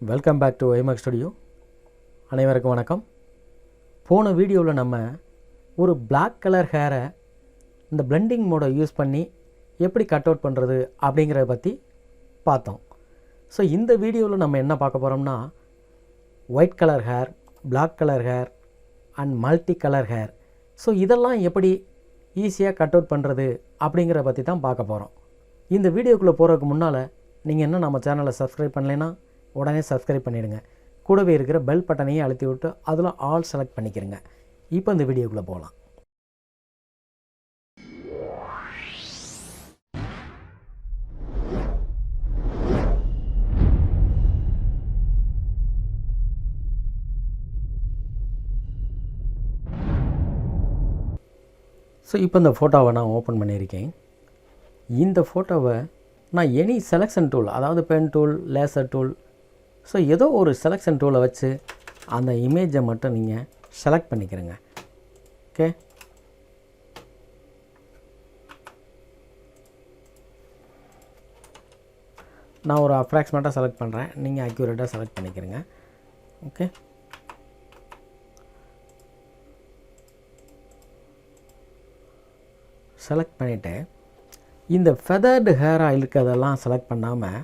Welcome back to iMac studio. அனைவருக்கும் வணக்கம். போன வீடியோவில் நம்ம ஒரு Black கலர் ஹேரை இந்த பிளெண்டிங் மோடை யூஸ் பண்ணி எப்படி கட் அவுட் பண்ணுறது அப்படிங்கிறத பற்றி பார்த்தோம். ஸோ இந்த வீடியோவில் நம்ம என்ன பார்க்க போகிறோம்னா white colour hair, Black colour hair and multi colour hair. So இதெல்லாம் எப்படி ஈஸியாக கட் அவுட் பண்ணுறது அப்படிங்கிறத பற்றி தான் பார்க்க போகிறோம். இந்த வீடியோக்குள்ளே போகிறதுக்கு முன்னால் நீங்கள் என்ன நம்ம சேனலை சப்ஸ்கிரைப் பண்ணலைன்னா உடனே சப்ஸ்கிரைப் பண்ணிடுங்க. கூடவே இருக்கிற பெல் பட்டனையும் அழுத்தி விட்டு அதில் ஆல் செலக்ட் பண்ணிக்கிறங்க. இப்போ இந்த வீடியோக்குள்ளே போகலாம். ஸோ இப்போ இந்த ஃபோட்டோவை நான் ஓப்பன் பண்ணியிருக்கேன். இந்த ஃபோட்டோவை நான் எனி செலெக்ஷன் டூல், அதாவது pen tool, laser tool, so ஏதோ ஒரு செலெக்ஷன் டூலை வச்சு அந்த இமேஜை மட்டும் நீங்கள் செலக்ட் பண்ணிக்கிறங்க. ஓகே, நான் ஒரு அப்ராக்சிமேட்டாக செலக்ட் பண்ணுறேன், நீங்கள் அக்யூரேட்டாக செலக்ட் பண்ணிக்கிறங்க. ஓகே, செலக்ட் பண்ணிவிட்டு இந்த ஃபெதர்டு ஹேராக இருக்கிறதெல்லாம் செலக்ட் பண்ணாமல்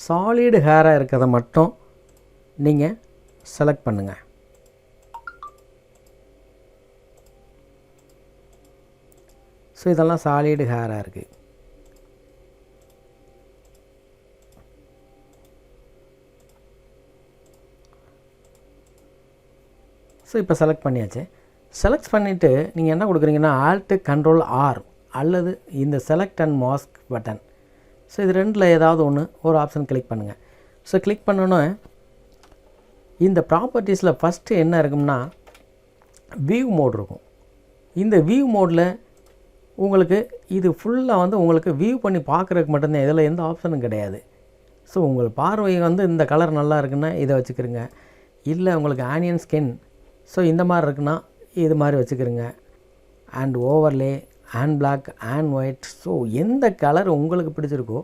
சாலிடு ஹேராக இருக்கிறத மட்டும் நீங்கள் செலக்ட் பண்ணுங்கள். ஸோ இதெல்லாம் சாலிடு ஹேராக இருக்குது. ஸோ இப்போ செலக்ட் பண்ணியாச்சு. செலக்ட் பண்ணிவிட்டு நீங்கள் என்ன கொடுக்குறீங்கன்னா Alt Control R அல்லது இந்த select and mask button. So இது ரெண்டில் ஏதாவது ஒன்று ஒரு ஆப்ஷன் கிளிக் பண்ணுங்கள். ஸோ கிளிக் பண்ணோன்னே இந்த ப்ராப்பர்ட்டிஸில் ஃபஸ்ட்டு என்ன இருக்கும்னா வியூ மோட் இருக்கும். இந்த வியூ மோடில் உங்களுக்கு இது ஃபுல்லாக வந்து உங்களுக்கு வியூ பண்ணி பார்க்குறதுக்கு மட்டும்தான், இதில் எந்த ஆப்ஷனும் கிடையாது. ஸோ உங்கள் பார்வை வந்து இந்த கலர் நல்லா இருக்குன்னா இதை வச்சுக்கிறங்க. இல்லை உங்களுக்கு ஆனியன் ஸ்கின், ஸோ இந்த மாதிரி இருக்குன்னா இது மாதிரி வச்சுக்கிறங்க. And overlay and black and white, so எந்த கலர் உங்களுக்கு பிடிச்சிருக்கோ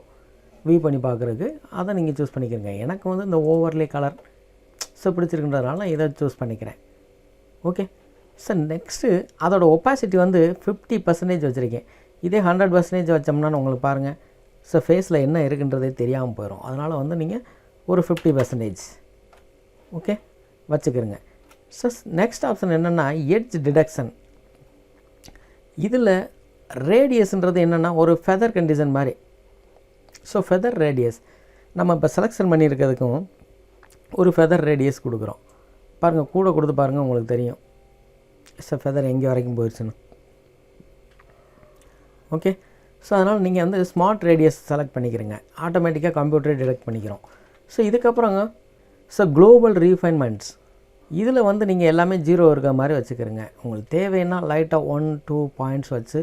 வியூ பண்ணி பார்க்குறதுக்கு அதை நீங்கள் சூஸ் பண்ணிக்கிறங்க. எனக்கு வந்து இந்த ஓவர்லே கலர் ஸோ பிடிச்சிருக்குன்றதுனால நான் இதை சூஸ் பண்ணிக்கிறேன். ஓகே, ஸோ நெக்ஸ்ட்டு அதோடய ஒப்பாசிட்டி வந்து 50% வச்சுருக்கேன். இதே 100% வச்சோம்னா உங்களுக்கு பாருங்கள், ஸோ ஃபேஸில் என்ன இருக்குன்றதே தெரியாமல் போயிடும். அதனால் வந்து நீங்கள் ஒரு 50% ஓகே வச்சுக்கிறங்க. ஸோ நெக்ஸ்ட் ஆப்ஷன் என்னென்னா எட்ஜ் டிடக்ஷன். இதில் ரேடியஸ்ன்றது என்னென்னா ஒரு ஃபெதர் கண்டிஷன் மாதிரி. ஸோ ஃபெதர் ரேடியஸ் நம்ம இப்போ செலெக்ஷன் பண்ணியிருக்கிறதுக்கும் ஒரு ஃபெதர் ரேடியஸ் கொடுக்குறோம். பாருங்கள், கூட கொடுத்து பாருங்கள், உங்களுக்கு தெரியும் ஸோ ஃபெதர் எங்கே வரைக்கும் போயிடுச்சுன்னு. ஓகே, ஸோ அதனால் நீங்கள் வந்து ஸ்மார்ட் ரேடியஸ் செலக்ட் பண்ணிக்கிறீங்க. ஆட்டோமேட்டிக்காக கம்ப்யூட்டரே டிடெக்ட் பண்ணிக்கிறோம். ஸோ இதுக்கப்புறங்க ஸோ குளோபல் ரீஃபைன்மெண்ட்ஸ், இதில் வந்து நீங்கள் எல்லாமே 0 இருக்க மாதிரி வச்சுக்கிறீங்க. உங்களுக்கு தேவைன்னா லைட்டாக 1-2 பாயிண்ட்ஸ் வச்சு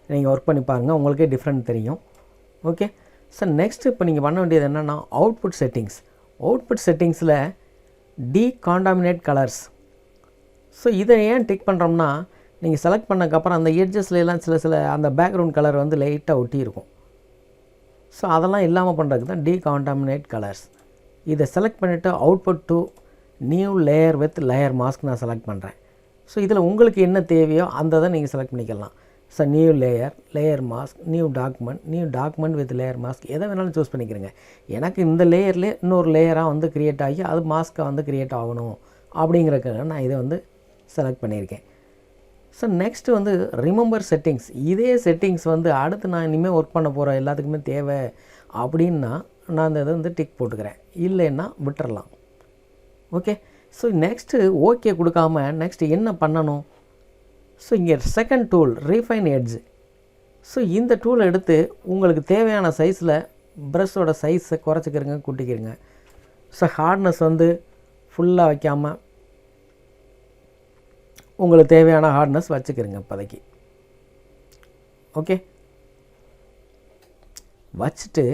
நீங்கள் ஒர்க் பண்ணி பாருங்கள், உங்களுக்கே டிஃப்ரெண்ட் தெரியும். ஓகே, ஸோ நெக்ஸ்ட் இப்போ நீங்கள் பண்ண வேண்டியது என்னென்னா அவுட்புட் செட்டிங்ஸ். அவுட்புட் செட்டிங்ஸில் டீகாண்டாமினேட் கலர்ஸ். ஸோ இதை ஏன் டிக் பண்ணுறோம்னா நீங்கள் செலக்ட் பண்ணக்கப்புறம் அந்த எட்ஜஸ்லாம் சில அந்த பேக்ரவுண்ட் கலர் வந்து லைட்டாக ஒட்டி இருக்கும். ஸோ அதெல்லாம் இல்லாமல் பண்ணுறதுக்கு தான் டீகாண்டாமினேட் கலர்ஸ். இதை செலக்ட் பண்ணிவிட்டு output to new layer with layer mask நான் செலக்ட் பண்ணுறேன். ஸோ இதில் உங்களுக்கு என்ன தேவையோ அந்த இதை நீங்கள் செலக்ட் பண்ணிக்கலாம். So new layer, layer mask, new document with layer mask, எதை வேணாலும் சூஸ் பண்ணிக்கிறேங்க. எனக்கு இந்த லேயர்லேயே இன்னொரு லேயராக வந்து க்ரியேட் ஆகி அது மாஸ்க்காக வந்து க்ரியேட் ஆகணும் அப்படிங்கிறதுக்காக நான் இதை வந்து செலக்ட் பண்ணியிருக்கேன். ஸோ நெக்ஸ்ட்டு வந்து ரிமெம்பர் செட்டிங்ஸ். இதே செட்டிங்ஸ் வந்து அடுத்து நான் இனிமேல் ஒர்க் பண்ண போகிற எல்லாத்துக்குமே தேவை அப்படின்னா நான் இந்த இதை வந்து டிக் போட்டுக்கிறேன், இல்லைன்னா விட்டுறலாம். ஓகே, ஸோ நெக்ஸ்ட்டு ஓகே கொடுக்காம நெக்ஸ்ட் என்ன பண்ணணும்? ஸோ இங்கே second tool refine edge. So இந்த டூலை எடுத்து உங்களுக்கு தேவையான சைஸில் ப்ரஷ்ஷோட சைஸை குறைச்சிக்கிறங்க, கூட்டிக்கிறங்க. ஸோ ஹார்ட்னஸ் வந்து ஃபுல்லாக வைக்காமல் உங்களுக்கு தேவையான ஹார்ட்னஸ் வச்சுக்கிறங்க இப்போதைக்கு. ஓகே, வச்சுட்டு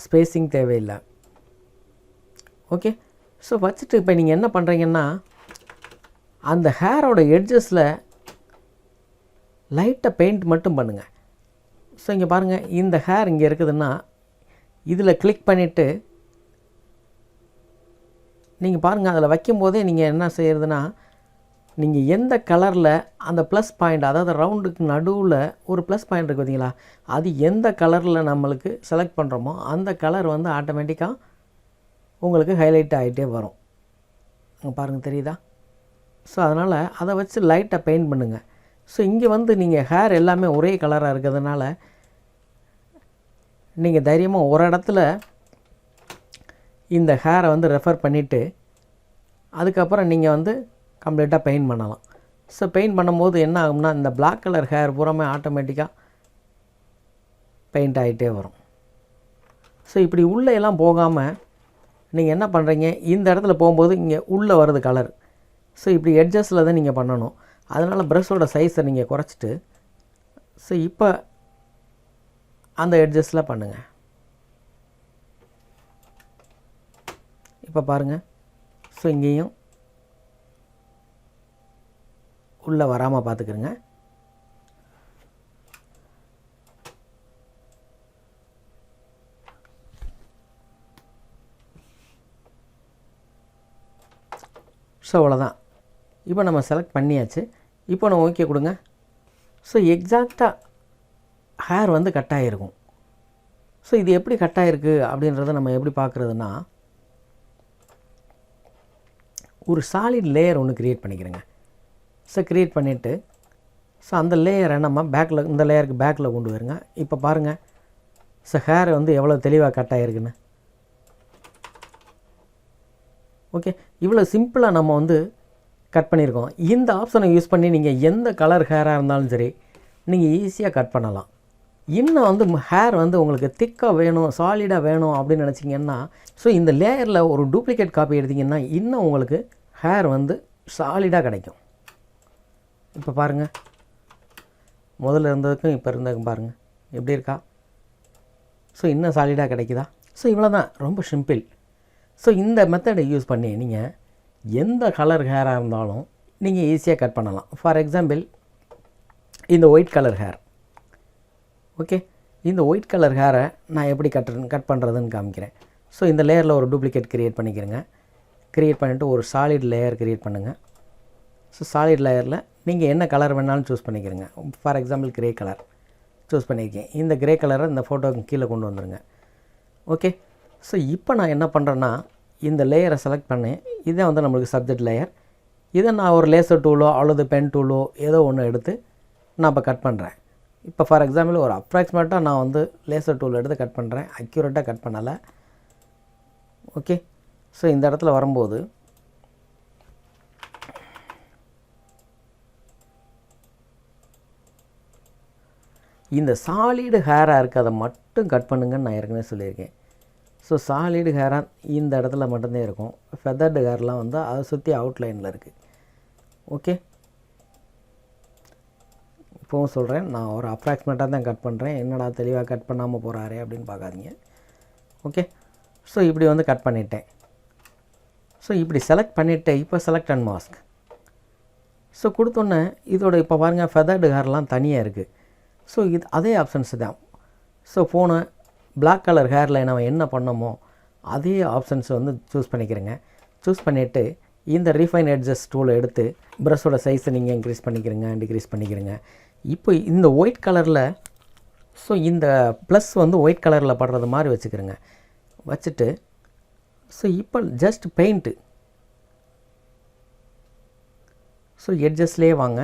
ஸ்பேஸிங் தேவையில்லை. ஓகே, ஸோ வச்சுட்டு இப்போ நீங்கள் என்ன பண்ணுறீங்கன்னா அந்த ஹேரோட எட்ஜஸில் லைட்டாக பெயிண்ட் மட்டும் பண்ணுங்கள். ஸோ இங்கே பாருங்கள், இந்த ஹேர் இங்கே இருக்குதுன்னா இதில் கிளிக் பண்ணிவிட்டு நீங்கள் பாருங்கள், அதில் வைக்கும்போதே நீங்கள் என்ன செய்கிறதுனா, நீங்கள் எந்த கலரில் அந்த ப்ளஸ் பாயிண்ட், அதாவது ரவுண்டுக்கு நடுவில் ஒரு ப்ளஸ் பாயிண்ட் இருக்குது பார்த்தீங்களா, அது எந்த கலரில் நம்மளுக்கு செலக்ட் பண்ணுறோமோ அந்த கலர் வந்து ஆட்டோமேட்டிக்காக உங்களுக்கு ஹைலைட் ஆகிட்டே வரும். பாருங்கள், தெரியுதா? ஸோ அதனால் அதை வச்சு லைட்டாக பெயிண்ட் பண்ணுங்கள். ஸோ இங்கே வந்து நீங்கள் ஹேர் எல்லாமே ஒரே கலராக இருக்கிறதுனால நீங்கள் தைரியமாக ஒரு இடத்துல இந்த ஹேரை வந்து ரெஃபர் பண்ணிவிட்டு அதுக்கப்புறம் நீங்கள் வந்து கம்ப்ளீட்டாக பெயிண்ட் பண்ணலாம். ஸோ பெயிண்ட் பண்ணும்போது என்ன ஆகும்னா, இந்த பிளாக் கலர் ஹேர் பூராமே ஆட்டோமேட்டிக்காக பெயிண்ட் ஆகிட்டே வரும். ஸோ இப்படி உள்ளே எல்லாம் போகாமல் நீங்கள் என்ன பண்ணுறீங்க, இந்த இடத்துல போகும்போது இங்கே உள்ளே வருது கலர். ஸோ இப்படி எட்ஜஸில் தான் நீங்கள் பண்ணணும். அதனால் ப்ரஷோட சைஸை நீங்கள் குறைச்சிட்டு ஸோ இப்போ அந்த எட்ஜஸில் பண்ணுங்கள். இப்போ பாருங்கள், ஸோ இங்கேயும் உள்ளே வராமல் பார்த்துக்குறங்க. ஸோ அவ்வளோதான். இப்போ நம்ம செலக்ட் பண்ணியாச்சு. இப்போ நம்ம ஓகே கொடுங்க. ஸோ எக்ஸாக்டாக ஹேர் வந்து கட் ஆகிருக்கும். ஸோ இது எப்படி கட் ஆகிருக்கு அப்படின்றத நம்ம எப்படி பார்க்குறதுனா, ஒரு சாலிட் லேயர் ஒன்று க்ரியேட் பண்ணிக்கிறேங்க. ஸோ க்ரியேட் பண்ணிவிட்டு ஸோ அந்த லேயரை நம்ம பேக்கில், இந்த லேயருக்கு பேக்கில் கொண்டு வருங்க. இப்போ பாருங்கள், ஸோ ஹேர் வந்து எவ்வளோ தெளிவாக கட் ஆகிருக்குன்னு. ஓகே, இவ்வளோ சிம்பிளாக நம்ம வந்து கட் பண்ணியிருக்கோம். இந்த ஆப்ஷனை யூஸ் பண்ணி நீங்கள் எந்த கலர் ஹேராக இருந்தாலும் சரி நீங்கள் ஈஸியாக கட் பண்ணலாம். இன்னும் வந்து ஹேர் வந்து உங்களுக்கு திக்காக வேணும், சாலிடாக வேணும் அப்படின்னு நினச்சிங்கன்னா, ஸோ இந்த லேயரில் ஒரு டூப்ளிகேட் காப்பி எடுத்திங்கன்னா இன்னும் உங்களுக்கு ஹேர் வந்து சாலிடாக கிடைக்கும். இப்போ பாருங்கள், முதல்ல இருந்ததுக்கும் இப்போ இருந்ததுக்கும் பாருங்கள் எப்படி இருக்கா. ஸோ இன்னும் சாலிடாக கிடைக்குதா. ஸோ இவ்வளோ தான், ரொம்ப சிம்பிள். ஸோ இந்த மெத்தடை யூஸ் பண்ணி நீங்கள் எந்த கலர் ஹேராக இருந்தாலும் நீங்கள் ஈஸியாக கட் பண்ணலாம். ஃபார் எக்ஸாம்பிள், இந்த ஒயிட் கலர் ஹேர். ஓகே, இந்த ஒயிட் கலர் ஹேரை நான் எப்படி கட் பண்ணுறதுன்னு காமிக்கிறேன். ஸோ இந்த லேயரில் ஒரு டூப்ளிகேட் க்ரியேட் பண்ணிக்கிறேங்க. க்ரியேட் பண்ணிவிட்டு ஒரு சாலிட் லேயர் க்ரியேட் பண்ணுங்கள். ஸோ சாலிட் லேயரில் நீங்கள் என்ன கலர் வேணாலும் சூஸ் பண்ணிக்கிறேங்க. For example grey colour choose பண்ணியிருக்கேன். இந்த கிரே கலரை இந்த ஃபோட்டோக்கு கீழே கொண்டு வந்துடுங்க. ஓகே, ஸோ இப்போ நான் என்ன பண்ணுறேன்னா, இந்த லேயரை செலக்ட் பண்ணி, இதே வந்து நம்மளுக்கு சப்ஜெக்ட் லேயர், இதை நான் ஒரு லேசர் டூலோ அல்லது பென் டூலோ ஏதோ ஒன்று எடுத்து நான் இப்போ கட் பண்ணுறேன். இப்போ ஃபார் எக்ஸாம்பிள் ஒரு அப்ராக்சிமேட்டாக நான் வந்து லேசர் டூல் எடுத்து கட் பண்ணுறேன். அக்யூரேட்டாக கட் பண்ணலை. ஓகே, ஸோ இந்த இடத்துல வரும்போது இந்த சாலிடு ஹேராக இருக்கிறத மட்டும் கட் பண்ணுங்கன்னு நான் ஏற்கனவே சொல்லியிருக்கேன். ஸோ சாலிடு ஹேராக இந்த இடத்துல மட்டும்தான் இருக்கும். ஃபெதர்டு ஹேர்லாம் வந்து அதை சுற்றி அவுட்லைனில் இருக்குது. ஓகே, இப்போவும் சொல்கிறேன், நான் ஒரு அப்ராக்சிமேட்டாக தான் கட் பண்ணுறேன். என்னடா தெளிவாக கட் பண்ணாமல் போகிறாரே அப்படின்னு பார்க்காதீங்க. ஓகே, ஸோ இப்படி வந்து கட் பண்ணிட்டேன். ஸோ இப்படி செலக்ட் பண்ணிவிட்டு இப்போ செலக்ட் அண்ட் மாஸ்க். ஸோ கொடுத்தோன்னே இதோட இப்போ பாருங்கள், ஃபெதர்டு ஹேர்லாம் தனியாக இருக்குது. ஸோ இது அதே ஆப்ஷன்ஸ் தான். ஸோ ஃபோனை பிளாக் கலர் ஹேரில் நம்ம என்ன பண்ணோமோ அதே ஆப்ஷன்ஸ் வந்து சூஸ் பண்ணிக்கிறேங்க. சூஸ் பண்ணிவிட்டு இந்த ரீஃபைன் எட்ஜஸ் டூலை எடுத்து ப்ரஷோட சைஸை நீங்கள் இன்க்ரீஸ் பண்ணிக்கிறீங்க, டிக்ரீஸ் பண்ணிக்கிறீங்க. இப்போ இந்த ஒயிட் கலரில், ஸோ இந்த ப்ளஸ் வந்து ஒயிட் கலரில் படுறது மாதிரி வச்சுக்கிறேங்க. வச்சுட்டு ஸோ இப்போ ஜஸ்ட் பெயிண்ட்டு, ஸோ எட்ஜஸ்லேயே வாங்க.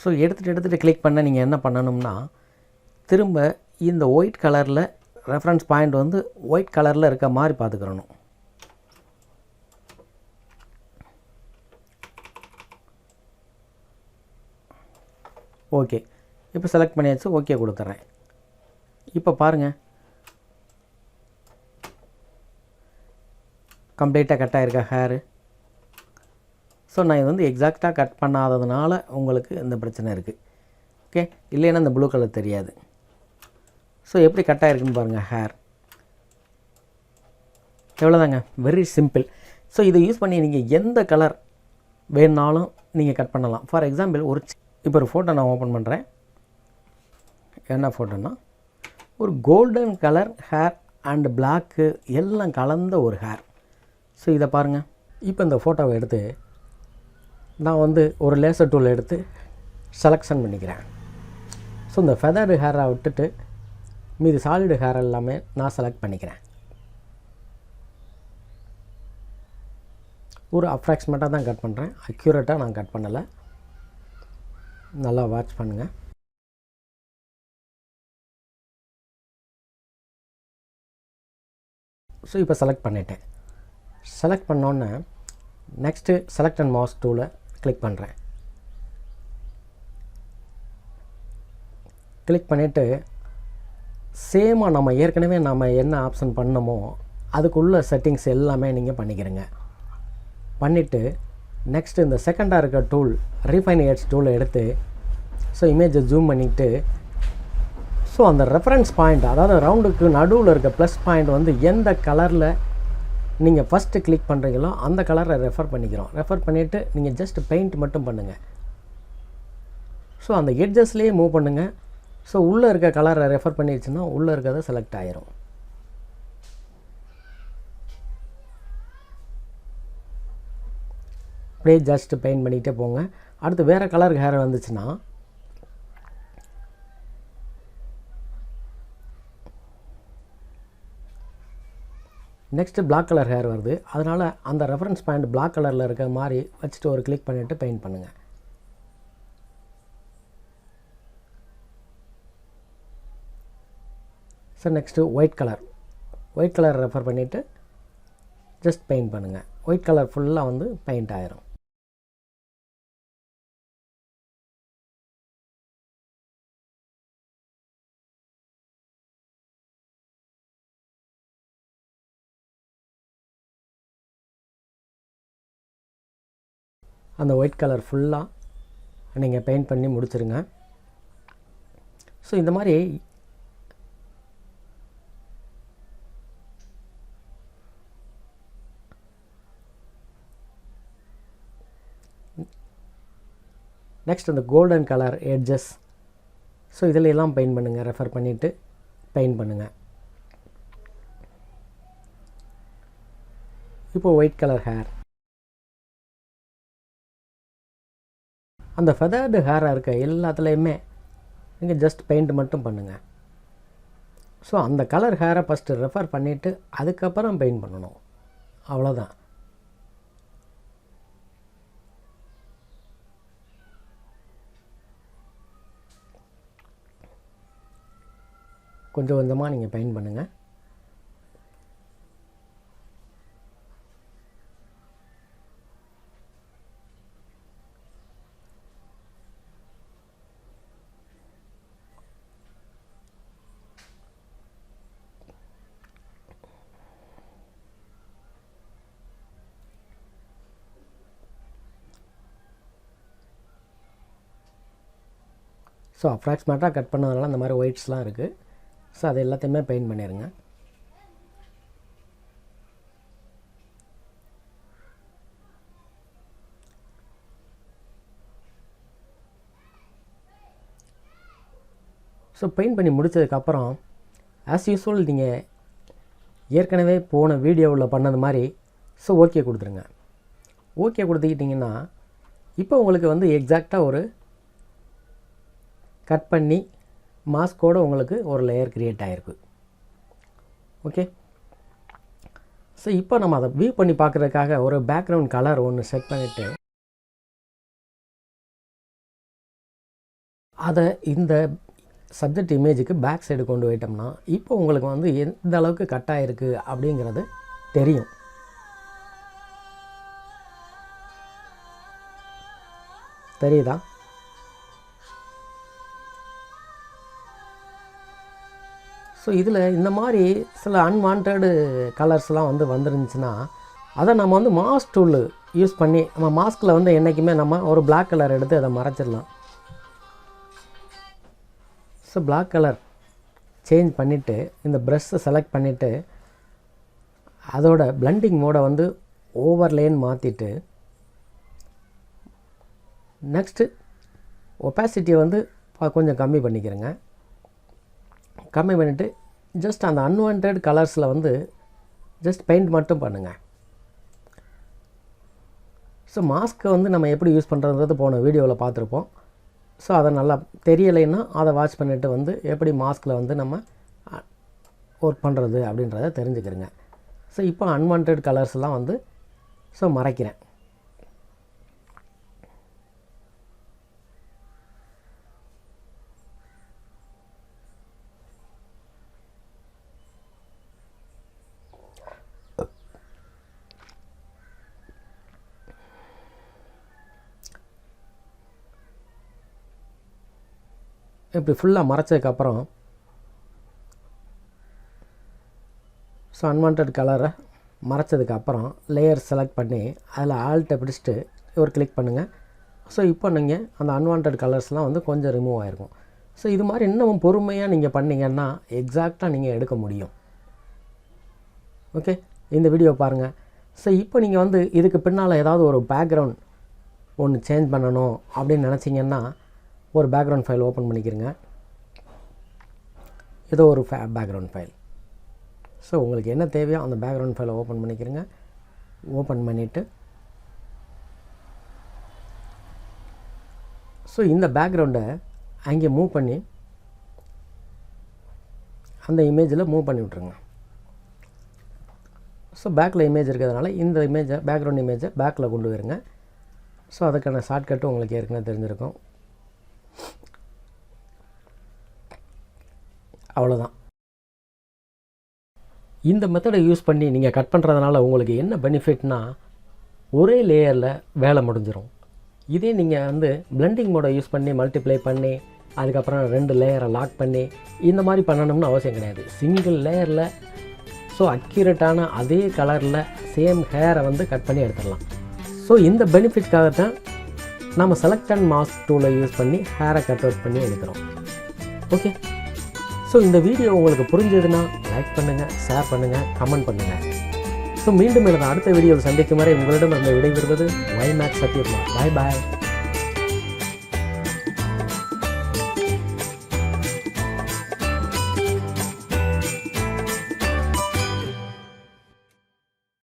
ஸோ எடுத்துகிட்டு கிளிக் பண்ண நீங்கள் என்ன பண்ணணும்னா, திரும்ப இந்த ஒயிட் கலரில் ரெஃபரன்ஸ் பாயிண்ட் வந்து ஒயிட் கலரில் இருக்க மாதிரி பார்த்துக்கிறணும். ஓகே, இப்போ செலக்ட் பண்ணியாச்சு. ஓகே கொடுத்துட்றேன். இப்போ பாருங்கள், கம்ப்ளீட்டாக கட் ஆகிருக்கா ஹேரு. ஸோ நான் இது வந்து எக்ஸாக்டாக கட் பண்ணாததுனால உங்களுக்கு இந்த பிரச்சனை இருக்குது. ஓகே, இல்லைன்னா இந்த ப்ளூ கலர் தெரியாது. ஸோ எப்படி கட் ஆகிருக்குன்னு பாருங்கள் ஹேர். எவ்வளோதாங்க, வெரி சிம்பிள். ஸோ இதை யூஸ் பண்ணி நீங்கள் எந்த கலர் வேணுனாலும் நீங்கள் கட் பண்ணலாம். ஃபார் எக்ஸாம்பிள் இப்போ ஒரு ஃபோட்டோ நான் ஓப்பன் பண்ணுறேன். என்ன ஃபோட்டோன்னா, ஒரு golden colour hair and block எல்லாம் கலந்த ஒரு ஹேர். ஸோ இதை பாருங்கள். இப்போ இந்த ஃபோட்டோவை எடுத்து நான் வந்து ஒரு லேசர் டூல் எடுத்து செலெக்ஷன் பண்ணிக்கிறேன். ஸோ இந்த ஃபெதர்டு ஹேரை விட்டுட்டு மீது சாலிடு ஹேர் எல்லாமே நான் செலக்ட் பண்ணிக்கிறேன். ஒரு அப்ராக்சிமேட்டாக தான் கட் பண்ணுறேன், அக்யூரேட்டாக நான் கட் பண்ணலை. நல்லா வாட்ச் பண்ணுங்கள். ஸோ இப்போ செலக்ட் பண்ணிட்டேன். செலக்ட் பண்ணோன்னே நெக்ஸ்ட்டு செலக்ட் அண்ட் மாஸ்க் டூலை கிளிக் பண்ணுறேன். கிளிக் பண்ணிவிட்டு சேமாக நம்ம ஏற்கனவே நம்ம என்ன ஆப்ஷன் பண்ணமோ அதுக்குள்ள செட்டிங்ஸ் எல்லாமே நீங்கள் பண்ணிக்கிறங்க. பண்ணிவிட்டு நெக்ஸ்ட்டு இந்த செகண்டாக இருக்க டூல் ரீஃபைன் எட்ஜ் டூலை எடுத்து ஸோ இமேஜை ஜூம் பண்ணிவிட்டு ஸோ அந்த ரெஃபரன்ஸ் பாயிண்ட், அதாவது ரவுண்டுக்கு நடுவில் இருக்க ப்ளஸ் பாயிண்ட் வந்து எந்த கலரில் நீங்கள் ஃபஸ்ட்டு கிளிக் பண்ணுறீங்களோ அந்த கலரை ரெஃபர் பண்ணிக்கிறோம். ரெஃபர் பண்ணிவிட்டு நீங்கள் ஜஸ்ட் பெயிண்ட் மட்டும் பண்ணுங்கள். ஸோ அந்த எட்ஜஸ்லேயே மூவ் பண்ணுங்கள். ஸோ உள்ளே இருக்க கலரை ரெஃபர் பண்ணிடுச்சுன்னா உள்ளே இருக்கிறத செலக்ட் ஆகிரும். அப்படியே ஜஸ்ட் பெயிண்ட் பண்ணிக்கிட்டே போங்க. அடுத்து வேறு கலருக்கு ஹேர் வந்துச்சுன்னா நெக்ஸ்ட்டு பிளாக் கலர் ஹேர் வருது. அதனால் அந்த ரெஃபரன்ஸ் பாயிண்ட் பிளாக் கலரில் இருக்க மாதிரி வச்சுட்டு ஒரு கிளிக் பண்ணிவிட்டு பெயிண்ட் பண்ணுங்கள். So next white colour refer பண்ணிவிட்டு ஜஸ்ட் பெயிண்ட் பண்ணுங்கள். ஒயிட் கலர் ஃபுல்லாக வந்து பெயிண்ட் ஆயிரும். அந்த ஒயிட் கலர் ஃபுல்லாக நீங்கள் பெயிண்ட் பண்ணி முடிச்சுருங்க. ஸோ இந்த மாதிரி நெக்ஸ்ட் அந்த கோல்டன் கலர் எட்ஜஸ், ஸோ இதில் எல்லாம் பெயிண்ட் பண்ணுங்கள். ரெஃபர் பண்ணிவிட்டு பெயிண்ட் பண்ணுங்கள். இப்போ ஒயிட் கலர் ஹேர், அந்த ஃபெதர்டு ஹேராக இருக்க எல்லாத்துலேயுமே நீங்கள் ஜஸ்ட் பெயிண்ட் மட்டும் பண்ணுங்கள். ஸோ அந்த கலர் ஹேரை ஃபஸ்ட்டு ரெஃபர் பண்ணிவிட்டு அதுக்கப்புறம் பெயிண்ட் பண்ணணும். அவ்வளோதான். கொஞ்சம் கொஞ்சமாக நீங்கள் பெயிண்ட் பண்ணுங்கள். ஸோ அப்ராக்சிமேட்டாக கட் பண்ணதுனால இந்த மாதிரி ஒயிட்ஸ்லாம் இருக்குது. ஸோ அது எல்லாத்தையுமே பெயிண்ட் பண்ணிடுங்க. ஸோ பெயிண்ட் பண்ணி முடித்ததுக்கப்புறம் ஆஸ் யூஸ்வல் நீங்கள் ஏற்கனவே போன வீடியோவில் பண்ணது மாதிரி ஸோ ஓகே கொடுத்துருங்க. ஓகே கொடுத்துக்கிட்டிங்கன்னா இப்போ உங்களுக்கு வந்து எக்ஸாக்டாக ஒரு கட் பண்ணி மாஸ்கோடு உங்களுக்கு ஒரு லேயர் க்ரியேட் ஆகிருக்கு. ஓகே. ஸோ இப்போ நம்ம அதை வியூ பண்ணி பார்க்குறதுக்காக ஒரு பேக்ரவுண்ட் கலர் ஒன்று செட் பண்ணிவிட்டு அதை இந்த சப்ஜெக்ட் இமேஜுக்கு பேக் சைடு கொண்டு போயிட்டோம்னா இப்போ உங்களுக்கு வந்து எந்த அளவுக்கு கட் ஆகிருக்கு அப்படிங்கிறது தெரியும். தெரியுதா? ஸோ இதில் இந்த மாதிரி சில அன்வான்டு கலர்ஸ்லாம் வந்து வந்துருந்துச்சுன்னா அதை நம்ம வந்து மாஸ்க் டூல் யூஸ் பண்ணி நம்ம மாஸ்கில் வந்து என்றைக்குமே நம்ம ஒரு பிளாக் கலர் எடுத்து அதை மறைச்சிடலாம். ஸோ பிளாக் கலர் சேஞ்ச் பண்ணிவிட்டு இந்த ப்ரஷ்ஷை செலக்ட் பண்ணிவிட்டு அதோட பிளண்டிங் மோடை வந்து ஓவர்லேன்னு மாற்றிட்டு நெக்ஸ்ட்டு ஒப்பாசிட்டியை வந்து கொஞ்சம் கம்மி பண்ணிக்கிறேங்க. கம்மி பண்ணிவிட்டு ஜஸ்ட் அந்த அன்வான்ட் கலர்ஸில் வந்து ஜஸ்ட் பெயிண்ட் மட்டும் பண்ணுங்கள். ஸோ மாஸ்க்கை வந்து நம்ம எப்படி யூஸ் பண்ணுறது போன வீடியோவில் பார்த்துருப்போம். ஸோ அதை நல்லா தெரியலைன்னா அதை வாட்ச் பண்ணிவிட்டு வந்து எப்படி மாஸ்கில் வந்து நம்ம ஒர்க் பண்ணுறது அப்படின்றத தெரிஞ்சுக்கிறேங்க. ஸோ இப்போ அன்வான்ட் கலர்ஸ்லாம் வந்து ஸோ மறைக்கிறேன். இப்படி ஃபுல்லாக மறைச்சதுக்கப்புறம் ஸோ அன்வான்ட் கலரை மறைச்சதுக்கப்புறம் லேயர் செலக்ட் பண்ணி அதில் ஆல்ட்டை பிடிச்சிட்டு ஒரு கிளிக் பண்ணுங்கள். ஸோ இப்போ நீங்கள் அந்த அன்வான்ட் கலர்ஸ்லாம் வந்து கொஞ்சம் ரிமூவ் ஆகிருக்கும். ஸோ இது மாதிரி இன்னமும் பொறுமையாக நீங்கள் பண்ணிங்கன்னா எக்ஸாக்டாக நீங்கள் எடுக்க முடியும். ஓகே, இந்த வீடியோ பாருங்கள். ஸோ இப்போ நீங்கள் வந்து இதுக்கு பின்னால் ஏதாவது ஒரு பேக்ரவுண்ட் ஒன்று சேஞ்ச் பண்ணணும் அப்படின்னு நினச்சிங்கன்னா ஒரு பேக்ரவுண்ட் ஃபைல் ஓப்பன் பண்ணிக்கிறங்க. ஏதோ ஒரு பேக்ரவுண்ட் ஃபைல். ஸோ உங்களுக்கு என்ன தேவையோ அந்த பேக்ரவுண்ட் ஃபைலை ஓப்பன் பண்ணிக்கிறங்க. ஓப்பன் பண்ணிவிட்டு ஸோ இந்த பேக்ரவுண்டை அங்கே மூவ் பண்ணி அந்த இமேஜில் மூவ் பண்ணி விட்ருங்க. ஸோ பேக்கில் இமேஜ் இருக்கிறதுனால இந்த இமேஜை பேக்ரவுண்ட் இமேஜை பேக்கில் கொண்டு வருங்க. ஸோ அதுக்கான ஷார்ட்கட்டு உங்களுக்கு ஏற்கனவே தெரிஞ்சிருக்கும். அவ்வளோதான். இந்த மெத்தடை யூஸ் பண்ணி நீங்கள் கட் பண்ணுறதுனால உங்களுக்கு என்ன பெனிஃபிட்னா ஒரே லேயரில் வேலை முடிஞ்சிடும். இதே நீங்கள் வந்து பிளெண்டிங் மோடை யூஸ் பண்ணி மல்டிப்ளை பண்ணி அதுக்கப்புறம் 2 லேயரை லாக் பண்ணி இந்த மாதிரி பண்ணணும்னு அவசியம் கிடையாது. சிங்கிள் லேயரில் ஸோ அக்யூரேட்டான அதே கலரில் சேம் ஹேரை வந்து கட் பண்ணி எடுத்துடலாம். ஸோ இந்த பெனிஃபிட்காகத்தான் நம்ம செலக்ட் அண்ட் மாஸ்க் டூலை யூஸ் பண்ணி ஹேரை கட் அவுட் பண்ணி எடுக்கிறோம். ஓகே, ஸோ இந்த வீடியோ உங்களுக்கு புரிஞ்சதுன்னா லைக் பண்ணுங்கள், ஷேர் பண்ணுங்கள், கமெண்ட் பண்ணுங்கள். ஸோ மீண்டும் எனது அடுத்த வீடியோவில் சந்திக்கும் வரை உங்களிடம் இருந்து விடைபெறுவது வைமேக்ஸ் சத்யகுமார். பாய் பாய்.